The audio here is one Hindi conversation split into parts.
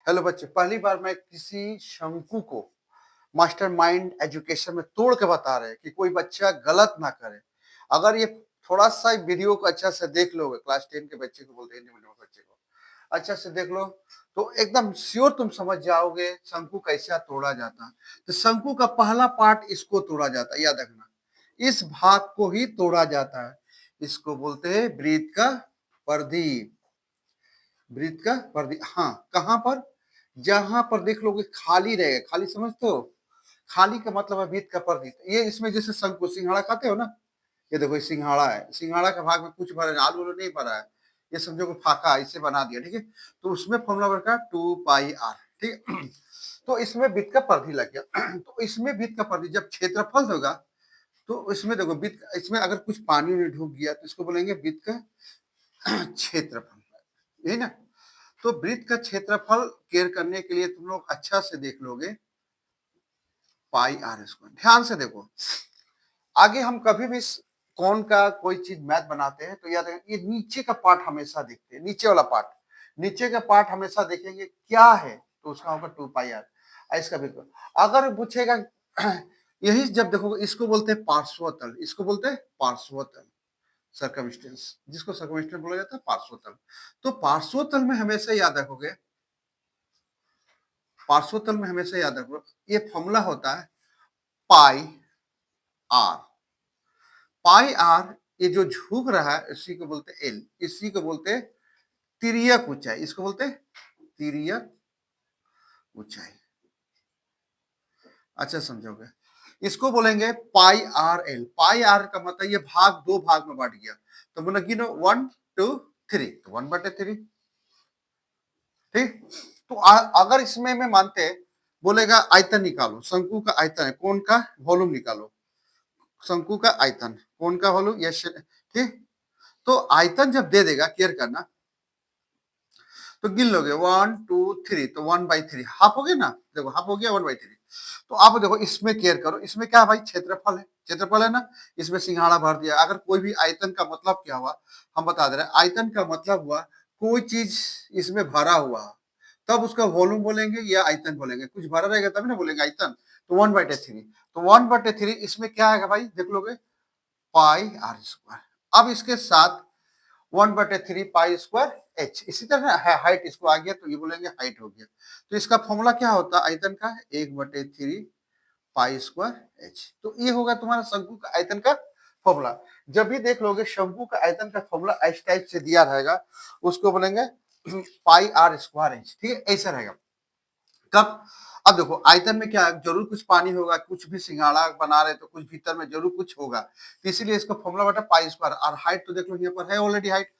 हेलो बच्चे, पहली बार मैं किसी शंकु को मास्टरमाइंड एजुकेशन में तोड़ के बता रहे हैं कि कोई बच्चा गलत ना करे। अगर ये थोड़ा सा वीडियो को अच्छा से देख लोगे, क्लास 10 के बच्चे को बोलते हैं, हिंदी मीडियम के बच्चे को अच्छा से देख लो तो एकदम श्योर तुम समझ जाओगे शंकु कैसा तोड़ा जाता है। तो शंकु का पहला पार्ट इसको तोड़ा जाता है, याद रखना। इस भाग को ही तोड़ा जाता है। इसको बोलते हैं वृत्त का परिधि। वृत्त का परिधि, हाँ, कहाँ पर? जहां पर देख लोगे खाली रहेगा। खाली समझते हो? खाली का मतलब है वृत्त का परिधि। ये इसमें जैसे शंकु सिंघाड़ा खाते हो ना, ये देखो ये सिंघाड़ा है। सिंघाड़ा का भाग में कुछ भरा है, आलू नहीं भरा है। ये समझो कि फाका इसे बना दिया, ठीक है। तो उसमें फॉर्मूला वर्क है 2 पाई आर, ठीक है। तो इसमें वृत्त का परिधि लग गया। तो इसमें वृत्त का परिधि जब क्षेत्रफल होगा तो इसमें देखो वृत्त, इसमें अगर कुछ पानी में ढूक गया तो इसको बोलेंगे वृत्त का क्षेत्रफल, यही ना। तो वृत्त का क्षेत्रफल केयर करने के लिए तुम लोग अच्छा से देख लोगे पाई आर स्क्वायर। ध्यान से देखो, आगे हम कभी भी कौन का कोई चीज मैथ बनाते हैं तो याद रखें, ये नीचे का पार्ट हमेशा देखते हैं, नीचे वाला पार्ट। नीचे का पार्ट हमेशा देखेंगे क्या है तो उसका होगा 2 पाई आर। इसका भी अगर पूछेगा यही जब देखो, इसको बोलते हैं पार्श्वतल, इसको बोलते हैं पार्श्वतल, सर्कमस्टेंस, जिसको सर्कमस्टेंस बोला जाता है पार्श्वतल। तो पार्श्वतल में हमेशा याद रखोगे, पार्श्वतल में हमेशा याद रखो ये फॉर्मूला होता है पाई आर। पाई आर, ये जो झुक रहा है इसी को बोलते हैं एल, इसी को बोलते हैं तिर्यक ऊंचाई, इसको बोलते हैं तिर्यक ऊंचाई। अच्छा समझोगे? इसको बोलेंगे पाई आर एल। पाई आर का मतलब ये भाग दो भाग में बांट गया, तो बोला गिनो 1 2 3, तो 1/3, ठीक। तो अगर इसमें में मानते बोलेगा आयतन निकालो, शंकु का आयतन है, कौन का वॉल्यूम निकालो, शंकु का आयतन, कौन का वॉल्यूम, यश, ठीक। तो आयतन जब दे देगा, केयर करना, तो गिन लोगे 1 2 3, तो 1/3 हाफ हो गया ना, देखो हाफ हो गया 1/3। तो आप देखो इसमें केयर करो, इसमें क्या है भाई, क्षेत्रफल है, क्षेत्रफल है ना। इसमें सिंघाड़ा भर दिया। अगर कोई भी आयतन का मतलब क्या हुआ, हम बता दे रहे हैं, आयतन का मतलब हुआ कोई चीज इसमें भरा हुआ, तब उसका वॉल्यूम बोलेंगे या आयतन बोलेंगे। कुछ भरा रहेगा तभी ना बोलेंगे आयतन। तो 1/3, तो 1/3 इसमें क्या आएगा भाई, देख लोगे पाई आर स्क्वायर। अब इसके साथ 1/3 पाई स्क्वायर एच, इसी तरह हाइट इसको आ गया तो ये बोलेंगे हाइट हो गया। तो इसका फॉर्मूला क्या होता है आयतन का, 1/3 पाई स्क्वायर एच। तो ये होगा तुम्हारा शंकु का आयतन का फॉर्मूला। जब भी देख लोगे शंकु का आयतन का फॉर्मूला इस टाइप से दिया रहेगा, उसको बोलेंगे पाई आर स्क्वायर एच, ठीक है, ऐसा रहेगा। कब? अब देखो आयतन में क्या है, जरूर कुछ पानी होगा, कुछ भी सिंगाड़ा बना रहे तो कुछ भीतर में जरूर कुछ होगा, तो इसीलिए इसका फॉर्मूला बेटा पाई स्क्वायर। और हाइट तो देख लो यहाँ पर है ऑलरेडी हाइट।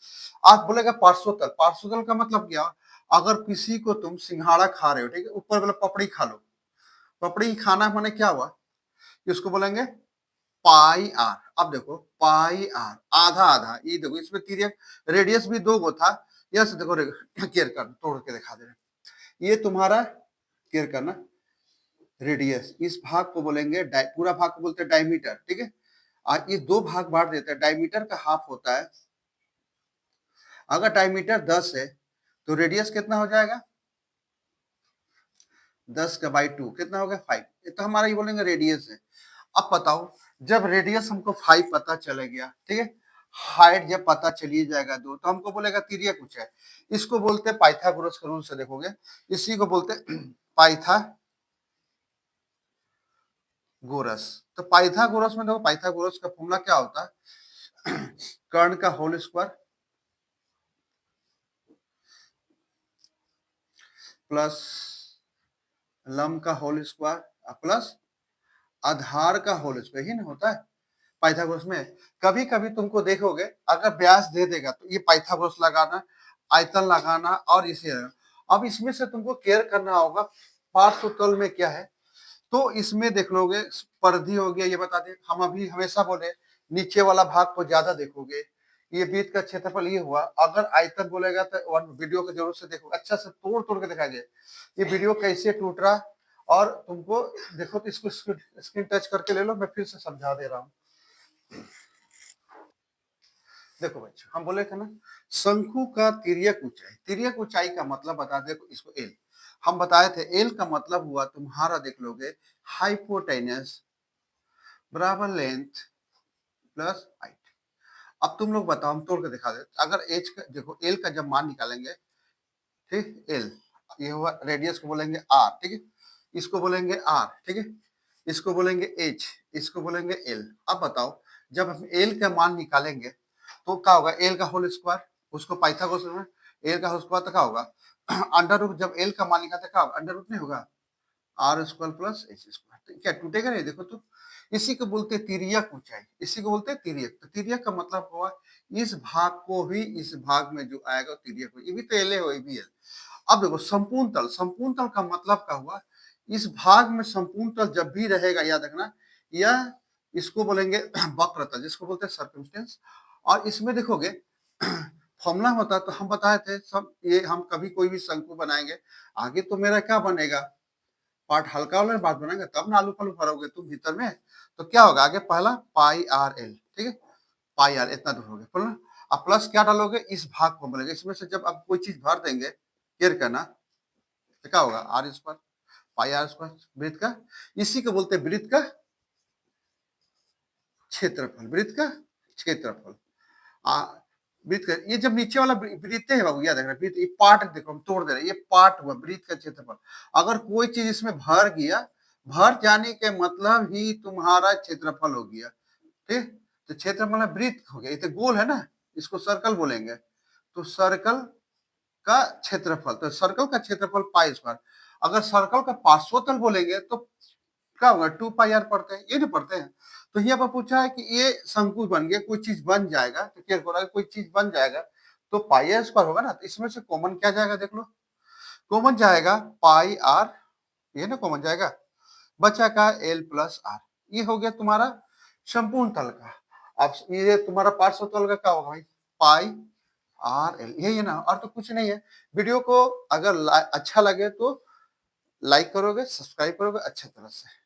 आप बोलेगा पार्श्वतल, पार्श्वतल का मतलब क्या, अगर किसी को तुम सिंघाड़ा खा रहे हो, ठीक है, ऊपर वाला पपड़ी खा लो, पपड़ी खाना माने क्या हुआ, इसको बोलेंगे पाई आर। अब देखो पाई आर, आधा आधा, ये देखो इसमें तिर्यक रेडियस भी दो गो था, यस देखो केयर कर तोड़ के दिखा दे रहे, ये तुम्हारा केयर करना रेडियस, इस भाग को बोलेंगे पूरा भाग को बोलते हैं डायमीटर, ठीक है। और ये दो भाग बांट देते हैं, डायमीटर का हाफ होता है, अगर डायमीटर 10 है तो रेडियस कितना हो जाएगा, 10/2 कितना हो गया 5। ये तो हमारा ये बोलेंगे रेडियस है। अब बताओ, जब रेडियस हमको 5 पता चले गया, ठीक है, हाइट जब पता चलिए जाएगा 2, तो हमको बोलेगा तिर्यक ऊंचाई। इसको बोलते हैं पाइथागोरस के रूल से देखोगे, इसी को बोलते हैं पाइथागोरस। तो पाइथागोरस में देखो, पाइथागोरस का फॉर्मूला क्या होता है, कर्ण का होल स्क्वायर प्लस लंब का होल स्क्वायर प्लस आधार का होल स्क्वायर, ही ना होता है पाइथागोरस में। कभी कभी तुमको देखोगे अगर व्यास दे देगा तो ये पाइथागोरस लगाना, आयतन लगाना और इसे। अब इसमें से तुमको केयर करना होगा पार्श्वतल में क्या है, तो इसमें देख लोगे परिधि हो गया, ये बता दें, हम अभी हमेशा बोले नीचे वाला भाग को ज्यादा देखोगे, ये वृत्त का क्षेत्रफल ये हुआ। अगर आयतन बोलेगा तो वीडियो को जरूर से देखो, अच्छा से तोड़ तोड़ के दिखाई दे ये वीडियो कैसे टूट रहा। और तुमको देखो तो इसको स्क्रीन टच करके ले लो, मैं फिर से समझा दे रहा हूँ। देखो बच्चों, हम बोले थे ना शंकु का तिर्यक ऊंचाई, तिर्यक ऊंचाई का मतलब बता दे इसको एल। हम बताए थे एल का मतलब हुआ तुम्हारा देख लोगे हाइपोटेनस बराबर लेंथ प्लस हाइट। अब तुम लोग बताओ, हम तोड़ के दिखा देते। अगर एच का देखो, एल का जब मान निकालेंगे, ठीक, एल ये हुआ, रेडियस को बोलेंगे आर, ठीक है, इसको बोलेंगे आर, ठीक है, इसको बोलेंगे एच, इसको बोलेंगे एल। अब बताओ जब हम एल का मान निकालेंगे तो क्या होगा, एल का होल स्क्वायर, उसको पाइथागोरस में एल का होल स्क्वायर तो क्या होगा अंडर रूट, जब एल का मान निकालते क्या अंडर रूट नहीं होगा, r square plus h square, तो क्या टूटेगा नहीं, देखो तो इसी को बोलते हैं तिर्यक ऊंचाई, इसी को बोलते हैं तिर्यक। तो तिर्यक का मतलब हुआ इस भाग को ही इस भाग में जो आएगा तिर्यक हो, ये भी तो एल है, ये भी एल। अब देखो संपूर्ण तल, संपूर्ण तल का मतलब क्या हुआ, इस भाग में संपूर्ण तल जब भी रहेगा, याद रखना, यह इसको बोलेंगे वक्र तल, जिसको बोलते हैं सर्कमस्टेंस। और इसमें देखोगे फॉर्मूला होता, तो हम बताए थे सब, ये हम कभी कोई भी शंकु बनाएंगे, आगे तो मेरा क्या बनेगा, पार्ट हल्का वाला बात बनाएंगे, तब ना आलू फालू भरोगे तुम भीतर में। तो क्या होगा आगे, पहला पाई आर एल, ठीक है, पाई आर इतना दूर हो गया, अब प्लस क्या डालोगे, इस भाग को बोलेंगे, इसमें से जब आप कोई चीज भर देंगे, क्लियर करना, तो क्या होगा, r square, pi r square वृत्त का, इसी को बोलते हैं वृत्त का क्षेत्रफल, वृत्त का क्षेत्रफल। वृत्त का, ये जब नीचे वाला वृत्त है बाबू, याद रखना, वृत्त, ये पार्ट देखो हम तोड़ दे रहे हैं, ये पार्ट हुआ वृत्त का क्षेत्रफल। अगर कोई चीज इसमें भर गया, भर जाने के मतलब ही तुम्हारा क्षेत्रफल हो गया, ठीक, तो क्षेत्रफल वृत्त हो गया, ये तो गोल है ना, इसको सर्कल बोलेंगे, तो सर्कल का क्षेत्रफल, तो सर्कल का क्षेत्रफल पाई स्क्वायर। अगर सर्कल का पार्श्वतल बोलेंगे तो क्या होगा, 2 पाई आर पढ़ते हैं, ये नहीं पढ़ते हैं। तो यहाँ पर पूछा है कि ये शंकु बन गया, कोई चीज बन जाएगा, तो क्या होगा, कोई चीज बन जाएगा तो पाई आर स्क्वायर होगा ना, तो इसमें से कॉमन क्या जाएगा, देख लो, कॉमन जाएगा पाई आर, ये ना कॉमन जाएगा, बचा का एल प्लस आर, ये हो गया तुम्हारा संपूर्ण तल का। अब ये तुम्हारा पार्श्व तल का क्या होगा भाई, पाई आर एल, यही है ना, और तो कुछ नहीं है। वीडियो को अगर अच्छा लगे तो लाइक करोगे, सब्सक्राइब करोगे अच्छे तरह से।